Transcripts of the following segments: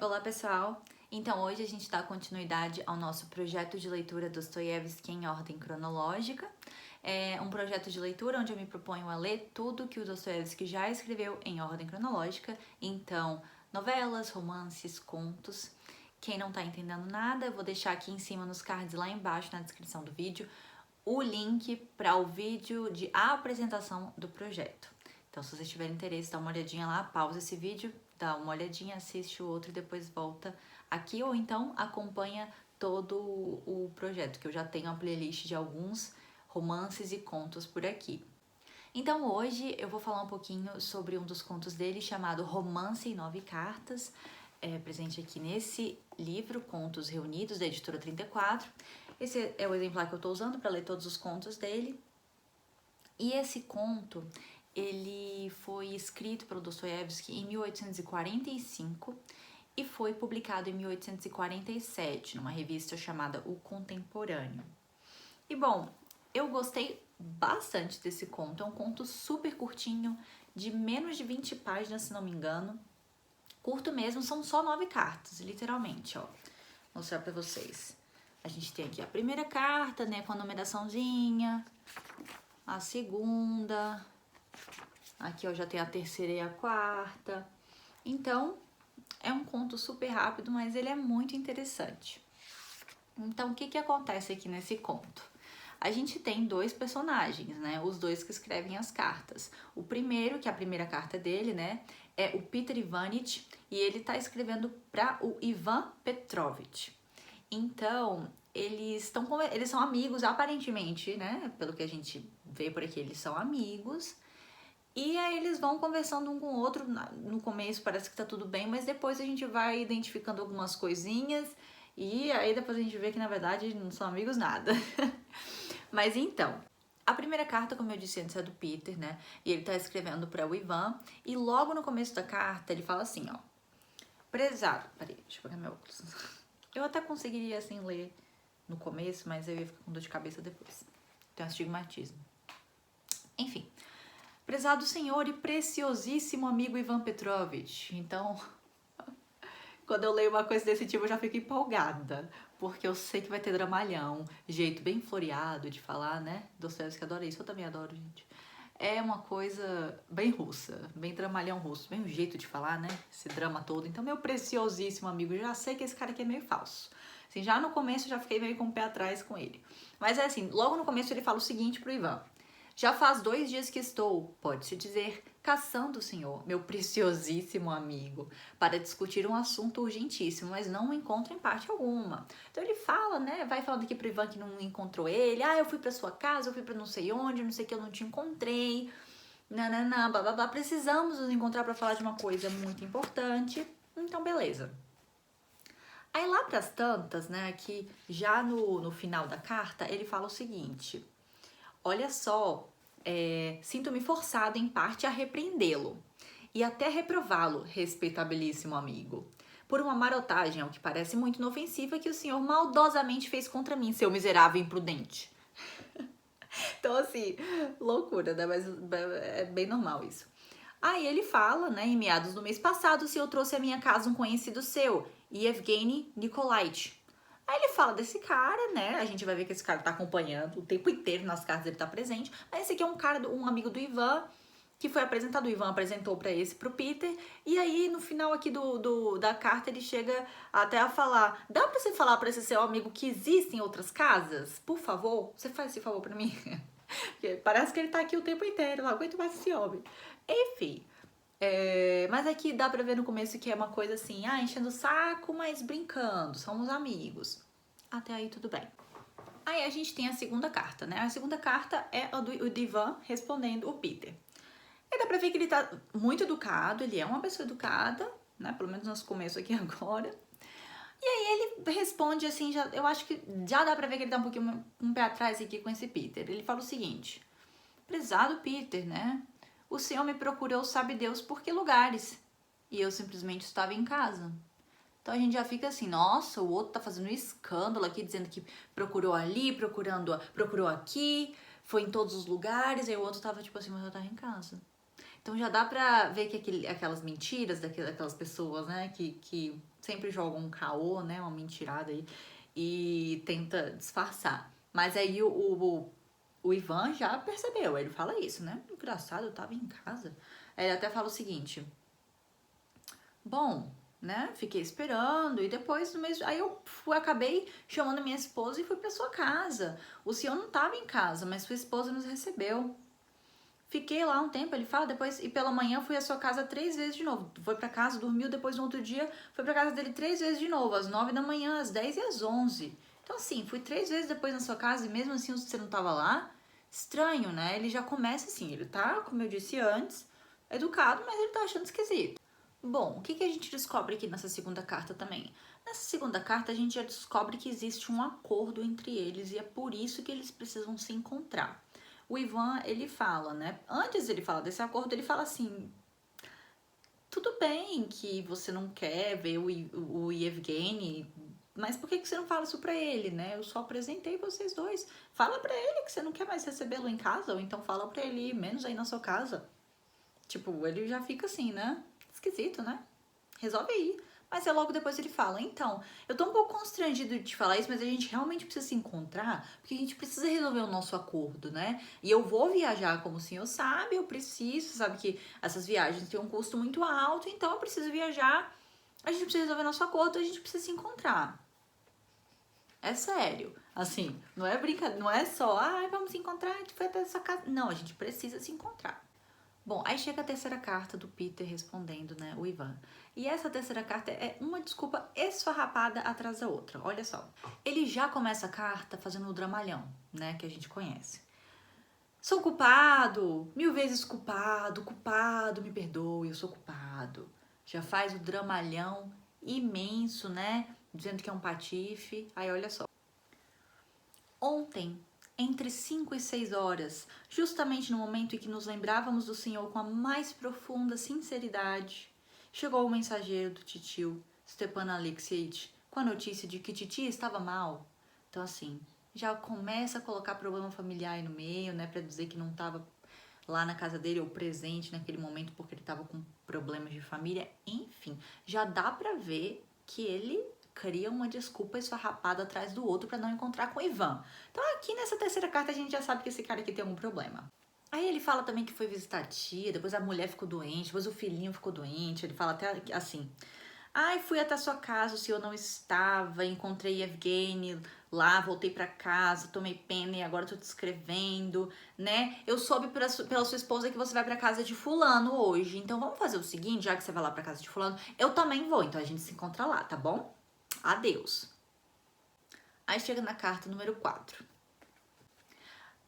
Olá, pessoal! Então, hoje a gente dá continuidade ao nosso projeto de leitura Dostoiévski em ordem cronológica. É um projeto de leitura onde eu me proponho a ler tudo que o Dostoiévski já escreveu em ordem cronológica. Então, novelas, romances, contos. Quem não tá entendendo nada, eu vou deixar aqui em cima nos cards lá embaixo na descrição do vídeo o link para o vídeo de apresentação do projeto. Então, se vocês tiverem interesse, dá uma olhadinha lá, pausa esse vídeo, dá uma olhadinha, assiste o outro e depois volta aqui, ou então acompanha todo o projeto, que eu já tenho uma playlist de alguns romances e contos por aqui. Então hoje eu vou falar um pouquinho sobre um dos contos dele chamado Romance em 9 Cartas, presente aqui nesse livro, Contos Reunidos, da editora 34. Esse é o exemplar que eu estou usando para ler todos os contos dele. E esse conto, ele foi escrito pelo Dostoiévski em 1845 e foi publicado em 1847 numa revista chamada O Contemporâneo. E bom, eu gostei bastante desse conto, é um conto super curtinho, de menos de 20 páginas, se não me engano. Curto mesmo, são só 9 cartas, literalmente, ó. Vou mostrar pra vocês. A gente tem aqui a primeira carta, né, com a numeraçãozinha, a segunda, aqui ó, já tem a terceira e a quarta. Então, é um conto super rápido, mas ele é muito interessante. Então, o que acontece aqui nesse conto? A gente tem dois personagens, né? Os dois que escrevem as cartas. O primeiro, que é a primeira carta dele, né? É o Peter Ivanitch e ele tá escrevendo para o Ivan Petrovich. Então, eles são amigos, aparentemente, né? Pelo que a gente vê por aqui, eles são amigos. E aí eles vão conversando um com o outro. No começo parece que tá tudo bem, mas depois a gente vai identificando algumas coisinhas. E aí depois a gente vê que na verdade não são amigos nada. Mas então, a primeira carta, como eu disse antes, é do Peter, né? E ele tá escrevendo para o Ivan. E logo no começo da carta ele fala assim, ó. Prezado. Peraí, deixa eu pegar meu óculos. Eu até conseguiria assim ler no começo, mas eu ia ficar com dor de cabeça depois. Tem astigmatismo. Enfim. Prezado senhor e preciosíssimo amigo Ivan Petrovich. Então, quando eu leio uma coisa desse tipo, eu já fico empolgada. Porque eu sei que vai ter dramalhão, jeito bem floreado de falar, né? Dostoiévski adora isso, eu também adoro, gente. É uma coisa bem russa, bem dramalhão russo, bem o jeito de falar, né? Esse drama todo. Então, meu preciosíssimo amigo, já sei que esse cara aqui é meio falso. Assim, já no começo eu já fiquei meio com o pé atrás com ele. Mas é assim, logo no começo ele fala o seguinte pro Ivan. Já faz 2 dias que estou, pode-se dizer, caçando o senhor, meu preciosíssimo amigo, para discutir um assunto urgentíssimo, mas não o encontro em parte alguma. Então ele fala, né, vai falando aqui pro Ivan que não encontrou ele, eu fui pra sua casa, eu fui pra não sei onde, não sei o que, eu não te encontrei, nananã, blá blá blá, precisamos nos encontrar para falar de uma coisa muito importante, então beleza. Aí lá pras tantas, né, aqui já no final da carta, ele fala o seguinte... Olha só, sinto-me forçado em parte a repreendê-lo e até reprová-lo, respeitabilíssimo amigo, por uma marotagem, ao que parece muito inofensiva, que o senhor maldosamente fez contra mim, seu miserável imprudente. Então, assim, loucura, né? Mas é bem normal isso. Aí ele fala, né, em meados do mês passado, se eu trouxe à minha casa um conhecido seu, Yevgeny Nikolaevich. Aí ele fala desse cara, né? A gente vai ver que esse cara tá acompanhando o tempo inteiro nas cartas, ele tá presente. Mas esse aqui é um cara, um amigo do Ivan, que foi apresentado. O Ivan apresentou pro Peter. E aí, no final aqui da carta, ele chega até a falar: dá pra você falar pra esse seu amigo que existem outras casas? Por favor, você faz esse favor pra mim? Parece que ele tá aqui o tempo inteiro, não aguento mais esse homem. Enfim. Mas aqui dá pra ver no começo que é uma coisa assim, enchendo o saco, mas brincando, somos amigos. Até aí tudo bem. Aí a gente tem a segunda carta, né? A segunda carta é a do Ivan respondendo o Peter. E dá pra ver que ele tá muito educado, ele é uma pessoa educada, né? Pelo menos no começo aqui agora. E aí ele responde assim, eu acho que já dá pra ver que ele tá um pouquinho um pé atrás aqui com esse Peter. Ele fala o seguinte: prezado Peter, né? O senhor me procurou, sabe Deus, por que lugares? E eu simplesmente estava em casa. Então a gente já fica assim, nossa, o outro tá fazendo um escândalo aqui, dizendo que procurou ali, procurou aqui, foi em todos os lugares, aí o outro tava tipo assim, mas eu tava em casa. Então já dá pra ver que aquelas mentiras daquelas pessoas, né, que sempre joga um caô, né, uma mentirada aí, e tenta disfarçar. Mas aí o Ivan já percebeu, ele fala isso, né? Engraçado, eu tava em casa. Aí ele até fala o seguinte: bom, né? Fiquei esperando e depois do mês. Aí eu acabei chamando minha esposa e fui pra sua casa. O senhor não tava em casa, mas sua esposa nos recebeu. Fiquei lá um tempo, ele fala, depois, e pela manhã fui à sua casa 3 vezes de novo. Foi pra casa, dormiu, depois no outro dia foi pra casa dele 3 vezes de novo, às 9 da manhã, às 10 e às 11. Então assim, fui 3 vezes depois na sua casa e mesmo assim você não tava lá. Estranho, né? Ele já começa assim, ele tá, como eu disse antes, educado, mas ele tá achando esquisito. Bom, o que a gente descobre aqui nessa segunda carta também? Nessa segunda carta a gente já descobre que existe um acordo entre eles e é por isso que eles precisam se encontrar. O Ivan, ele fala, né? Antes ele fala desse acordo, ele fala assim: tudo bem que você não quer ver o Yevgeny, mas por que você não fala isso pra ele, né? Eu só apresentei vocês dois. Fala pra ele que você não quer mais recebê-lo em casa, ou então fala pra ele ir menos aí na sua casa. Tipo, ele já fica assim, né? Esquisito, né? Resolve aí. Mas é logo depois ele fala, então, eu tô um pouco constrangido de te falar isso, mas a gente realmente precisa se encontrar, porque a gente precisa resolver o nosso acordo, né? E eu vou viajar, como o senhor sabe, eu preciso, sabe que essas viagens têm um custo muito alto, então eu preciso viajar, a gente precisa resolver nosso acordo, a gente precisa se encontrar. É sério, assim, não é brincadeira, não é só, vamos se encontrar, a gente foi até essa casa. Não, a gente precisa se encontrar. Bom, aí chega a terceira carta do Peter respondendo, né, o Ivan. E essa terceira carta é uma desculpa esfarrapada atrás da outra. Olha só. Ele já começa a carta fazendo o dramalhão, né, que a gente conhece. Sou culpado, 1000 vezes culpado, culpado, me perdoe, eu sou culpado. Já faz o dramalhão imenso, né, dizendo que é um patife. Aí olha só. Ontem, entre 5 e 6 horas, justamente no momento em que nos lembrávamos do Senhor com a mais profunda sinceridade, chegou o mensageiro do titio, Stepan Alexeevich, com a notícia de que titia estava mal. Então assim, já começa a colocar problema familiar aí no meio, né, para dizer que não estava lá na casa dele ou presente naquele momento porque ele estava com problemas de família. Enfim, já dá para ver que ele cria uma desculpa esfarrapada atrás do outro para não encontrar com o Ivan. Então aqui nessa terceira carta a gente já sabe que esse cara aqui tem algum problema. Aí ele fala também que foi visitar a tia, depois a mulher ficou doente, depois o filhinho ficou doente. Ele fala até assim: fui até a sua casa, o senhor não estava, encontrei Evgeny lá, voltei pra casa, tomei pena e agora tô te escrevendo, né? Eu soube pela sua esposa que você vai pra casa de fulano hoje, então vamos fazer o seguinte, já que você vai lá pra casa de fulano, eu também vou, então a gente se encontra lá, tá bom? Adeus. Aí chega na carta número 4.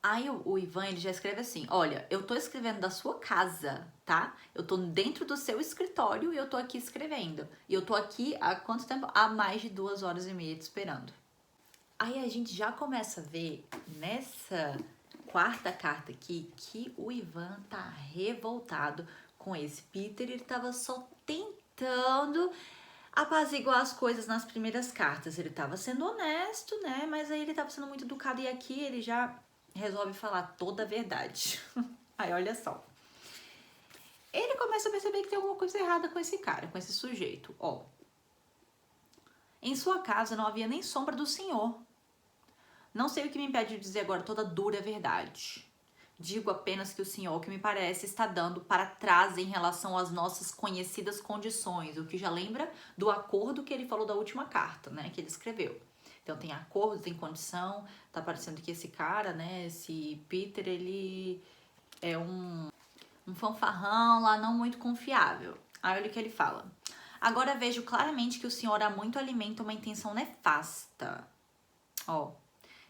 Aí o Ivan, ele já escreve assim: olha, eu tô escrevendo da sua casa, tá? Eu tô dentro do seu escritório e eu tô aqui escrevendo. E eu tô aqui há quanto tempo? Há mais de 2 horas e meia te esperando. Aí a gente já começa a ver nessa quarta carta aqui que o Ivan tá revoltado com esse Peter. Ele tava só tentando apaziguar as coisas nas primeiras cartas. Ele tava sendo honesto, né? Mas aí ele tava sendo muito educado e aqui ele já resolve falar toda a verdade. Aí olha só. Ele começa a perceber que tem alguma coisa errada com esse cara, com esse sujeito. Ó. Em sua casa não havia nem sombra do senhor. Não sei o que me impede de dizer agora toda a dura verdade. Digo apenas que o senhor, que me parece, está dando para trás em relação às nossas conhecidas condições, o que já lembra do acordo que ele falou da última carta, né, que ele escreveu. Então tem acordo, tem condição, tá parecendo que esse cara, né, esse Peter, ele é um fanfarrão lá não muito confiável. Aí olha o que ele fala. Agora vejo claramente que o senhor há muito alimenta uma intenção nefasta. Ó.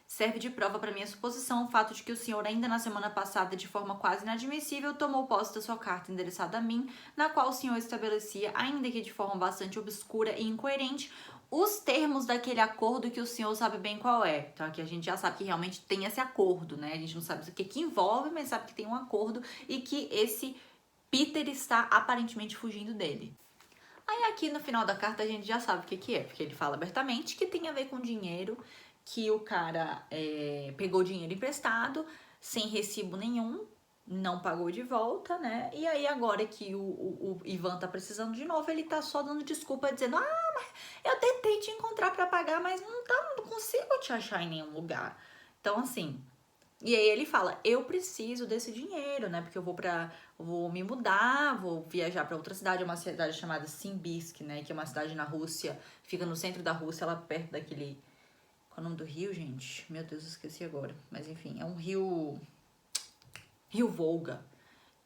Serve de prova para minha suposição o fato de que o senhor, ainda na semana passada, de forma quase inadmissível, tomou posse da sua carta endereçada a mim, na qual o senhor estabelecia, ainda que de forma bastante obscura e incoerente, os termos daquele acordo que o senhor sabe bem qual é. Então aqui a gente já sabe que realmente tem esse acordo, né? A gente não sabe o que envolve, mas sabe que tem um acordo e que esse Peter está aparentemente fugindo dele. Aí aqui no final da carta a gente já sabe o que é, porque ele fala abertamente que tem a ver com dinheiro, que o cara pegou dinheiro emprestado, sem recibo nenhum, não pagou de volta, né? E aí agora que o Ivan tá precisando de novo, ele tá só dando desculpa, dizendo, Eu tentei te encontrar pra pagar, mas não consigo te achar em nenhum lugar. Então, assim, e aí ele fala, eu preciso desse dinheiro, né? Porque eu vou me mudar, vou viajar pra outra cidade, uma cidade chamada Simbirsk, né? Que é uma cidade na Rússia, fica no centro da Rússia, lá perto daquele... Qual é o nome do rio, gente? Meu Deus, eu esqueci agora. Mas enfim, é um rio... Rio Volga.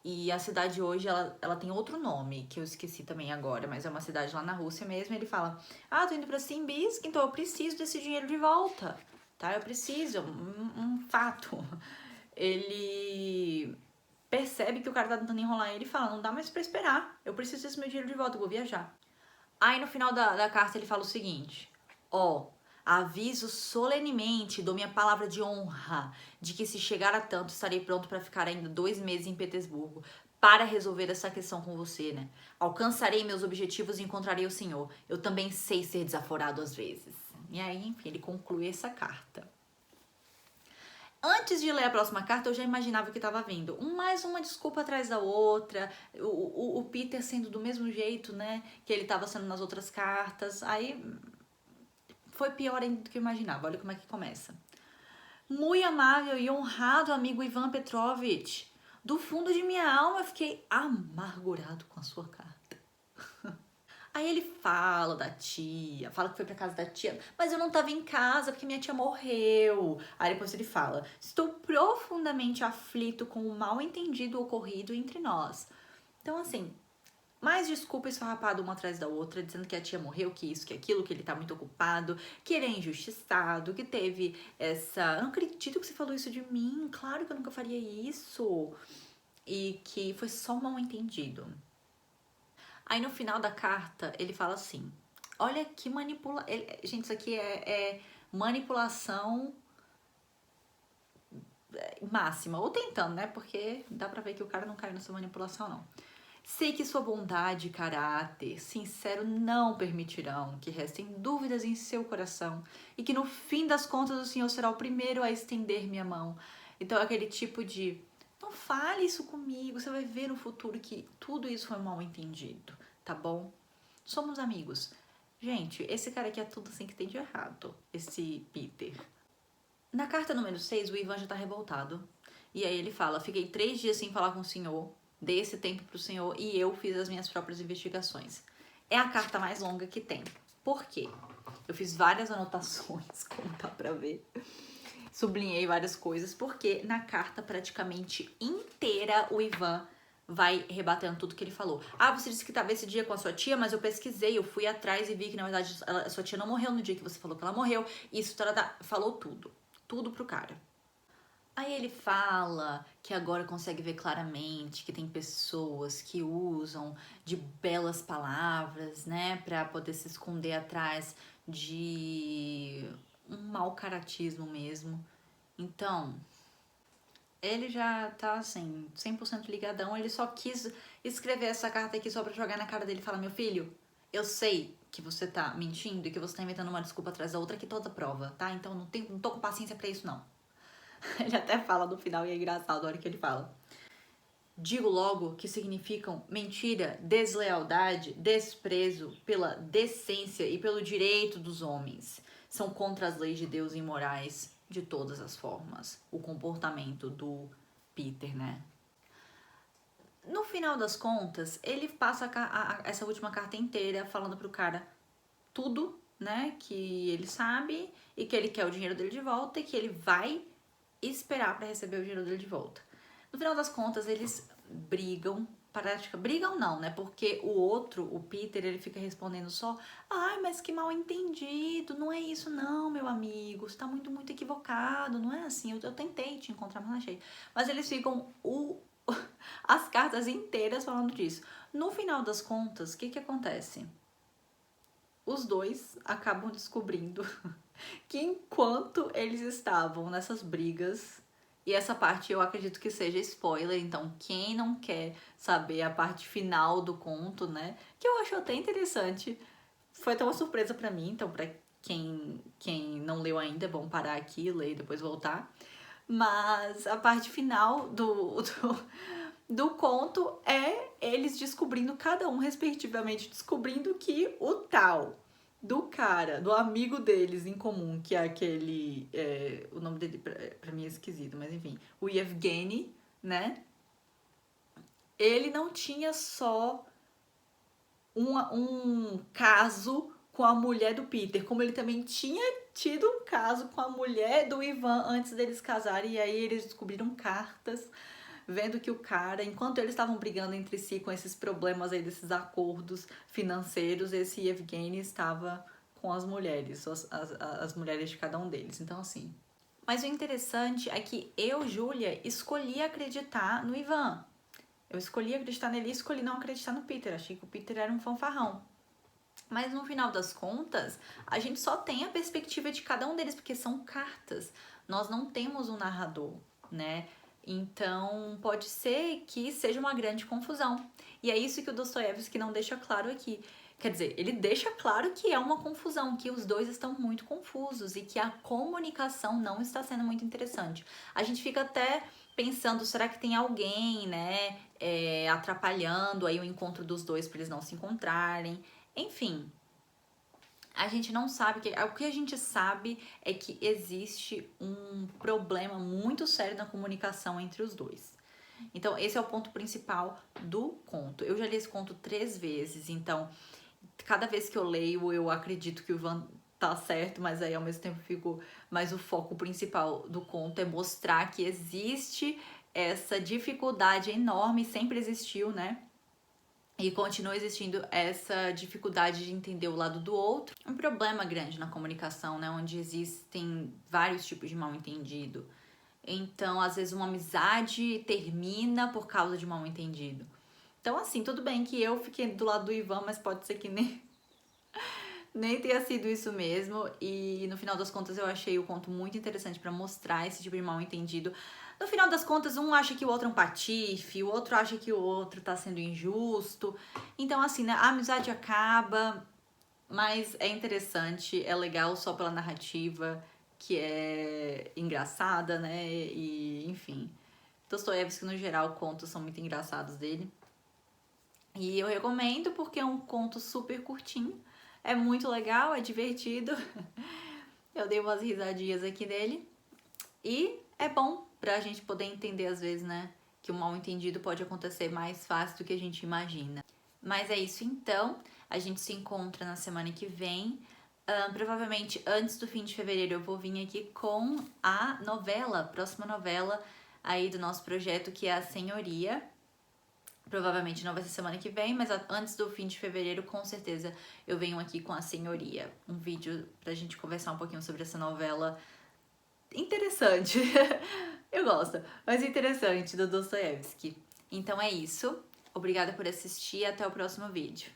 E a cidade hoje, ela tem outro nome, que eu esqueci também agora, mas é uma cidade lá na Rússia mesmo. E ele fala, tô indo pra Simbirsk, então eu preciso desse dinheiro de volta, tá? Eu preciso, um fato. Ele percebe que o cara tá tentando enrolar ele e fala, não dá mais pra esperar, eu preciso desse meu dinheiro de volta, eu vou viajar. Aí no final da carta ele fala o seguinte, aviso solenemente, dou minha palavra de honra, de que se chegar a tanto, estarei pronto para ficar ainda 2 meses em Petersburgo, para resolver essa questão com você, né? Alcançarei meus objetivos e encontrarei o Senhor. Eu também sei ser desaforado às vezes. E aí, enfim, ele conclui essa carta. Antes de ler a próxima carta, eu já imaginava o que estava vindo. Mais uma desculpa atrás da outra. O Peter sendo do mesmo jeito, né? Que ele estava sendo nas outras cartas. Aí foi pior ainda do que eu imaginava. Olha como é que começa. Muito amável e honrado amigo Ivan Petrovich. Do fundo de minha alma eu fiquei amargurado com a sua carta. Aí ele fala da tia, fala que foi pra casa da tia, mas eu não tava em casa porque minha tia morreu. Aí depois ele fala, estou profundamente aflito com o mal entendido ocorrido entre nós. Então assim, mais desculpa esfarrapada uma atrás da outra, dizendo que a tia morreu, que isso, que aquilo, que ele tá muito ocupado, que ele é injustiçado, que teve essa... Eu não acredito que você falou isso de mim, claro que eu nunca faria isso. E que foi só um mal entendido. Aí no final da carta, ele fala assim, olha que gente, isso aqui é manipulação máxima, ou tentando, né? Porque dá pra ver que o cara não caiu nessa manipulação, não. Sei que sua bondade e caráter sincero não permitirão que restem dúvidas em seu coração e que no fim das contas o Senhor será o primeiro a estender minha mão. Então é aquele tipo de, não fale isso comigo, você vai ver no futuro que tudo isso foi mal entendido, tá bom? Somos amigos. Gente, esse cara aqui é tudo assim que tem de errado, esse Peter. Na carta número 6, o Ivan já tá revoltado. E aí ele fala, fiquei 3 dias sem falar com o senhor, dei esse tempo pro senhor e eu fiz as minhas próprias investigações. É a carta mais longa que tem. Por quê? Eu fiz várias anotações, como dá pra ver. Sublinhei várias coisas, porque na carta praticamente inteira o Ivan vai rebatendo tudo que ele falou. Você disse que estava esse dia com a sua tia, mas eu pesquisei, eu fui atrás e vi que na verdade a sua tia não morreu no dia que você falou que ela morreu. Isso, falou tudo. Tudo pro cara. Aí ele fala que agora consegue ver claramente que tem pessoas que usam de belas palavras, né, pra poder se esconder atrás de um mau caratismo mesmo. Então, ele já tá assim, 100% ligadão, ele só quis escrever essa carta aqui só pra jogar na cara dele e falar, meu filho, eu sei que você tá mentindo e que você tá inventando uma desculpa atrás da outra que toda prova, tá? Então não tô com paciência pra isso, não. Ele até fala no final e é engraçado a hora que ele fala. Digo logo que significam mentira, deslealdade, desprezo pela decência e pelo direito dos homens. São contra as leis de Deus imorais de todas as formas. O comportamento do Peter, né? No final das contas, ele passa essa última carta inteira falando pro cara tudo, né, que ele sabe e que ele quer o dinheiro dele de volta e que ele vai esperar para receber o dinheiro dele de volta. No final das contas, eles brigam, brigam não, né? Porque o outro, o Peter, ele fica respondendo só, mas que mal entendido, não é isso não, meu amigo, você tá muito, muito equivocado, não é assim, eu tentei te encontrar, mas não achei. Mas eles ficam as cartas inteiras falando disso. No final das contas, o que acontece? Os dois acabam descobrindo que enquanto eles estavam nessas brigas, e essa parte eu acredito que seja spoiler, então quem não quer saber a parte final do conto, né, que eu acho até interessante, foi até uma surpresa pra mim, então pra quem não leu ainda é bom parar aqui, ler e depois voltar, mas a parte final do conto é eles descobrindo, cada um respectivamente, descobrindo que o tal do cara, do amigo deles em comum, que é aquele, o nome dele pra mim é esquisito, mas enfim, o Yevgeny, né? Ele não tinha só um caso com a mulher do Peter, como ele também tinha tido um caso com a mulher do Ivan antes deles casarem, e aí eles descobriram cartas vendo que o cara, enquanto eles estavam brigando entre si com esses problemas aí, desses acordos financeiros, esse Evgeny estava com as mulheres, as mulheres de cada um deles. Então, assim. Mas o interessante é que eu, Júlia, escolhi acreditar no Ivan. Eu escolhi acreditar nele e escolhi não acreditar no Peter. Achei que o Peter era um fanfarrão. Mas no final das contas, a gente só tem a perspectiva de cada um deles, porque são cartas. Nós não temos um narrador, né? Então, pode ser que seja uma grande confusão. E é isso que o Dostoiévski não deixa claro aqui. Quer dizer, ele deixa claro que é uma confusão, que os dois estão muito confusos e que a comunicação não está sendo muito interessante. A gente fica até pensando, será que tem alguém, né, atrapalhando aí o encontro dos dois para eles não se encontrarem? Enfim, a gente não sabe, o que a gente sabe é que existe um problema muito sério na comunicação entre os dois. Então, esse é o ponto principal do conto. Eu já li esse conto 3 vezes, então, cada vez que eu leio, eu acredito que o Ivan tá certo, mas aí ao mesmo tempo fico. Mas o foco principal do conto é mostrar que existe essa dificuldade enorme, sempre existiu, né? E continua existindo essa dificuldade de entender o lado do outro. Um problema grande na comunicação, né? Onde existem vários tipos de mal-entendido. Então, às vezes, uma amizade termina por causa de mal-entendido. Então, assim, tudo bem que eu fiquei do lado do Ivan, mas pode ser que nem tenha sido isso mesmo. E no final das contas, eu achei o conto muito interessante para mostrar esse tipo de mal-entendido. No final das contas, um acha que o outro é um patife, o outro acha que o outro tá sendo injusto. Então, assim, né, a amizade acaba, mas é interessante, é legal só pela narrativa, que é engraçada, né? E, enfim, Dostoiévski, no geral, contos são muito engraçados dele. E eu recomendo porque é um conto super curtinho, é muito legal, é divertido. Eu dei umas risadinhas aqui nele. E é bom pra gente poder entender, às vezes, né? Que o mal-entendido pode acontecer mais fácil do que a gente imagina. Mas é isso então. A gente se encontra na semana que vem. Provavelmente antes do fim de fevereiro eu vou vir aqui com a próxima novela aí do nosso projeto, que é A Senhoria. Provavelmente não vai ser semana que vem, mas antes do fim de fevereiro, com certeza, eu venho aqui com A Senhoria. Um vídeo pra gente conversar um pouquinho sobre essa novela interessante. Eu gosto, mas interessante, do Dostoiévski. Então é isso. Obrigada por assistir e até o próximo vídeo.